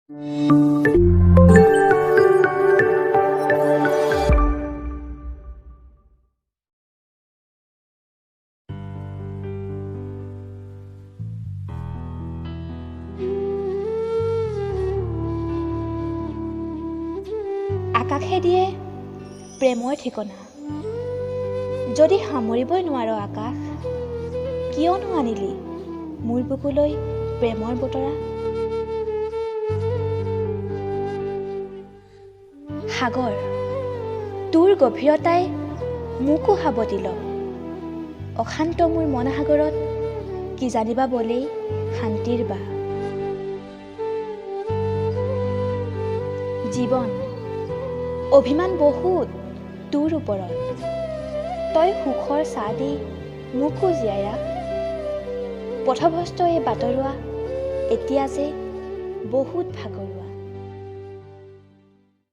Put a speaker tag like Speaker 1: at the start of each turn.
Speaker 1: আকাশে দিয়ে প্ৰেমৰ ঠিকনা। যদি সামৰিবই নোৱাৰ আকাশ, কিয়নো আনিলি মোৰ বুকুলৈ প্ৰেমৰ বতৰা? সাগৰ, তোৰ গভীৰতাই মোকো সাৱটি ল। অশান্ত মোৰ মনসাগৰত কি জানিবা বলেই শান্তিৰ বা। জীৱন, অভিমান বহুত তোৰ ওপৰত, তই সুখৰ ছাঁ দি মোকো জীয়াই ৰাখ। পথভ্ৰষ্ট এই বাটৰুৱা এতিয়া যে বহুত ভাগৰুৱা।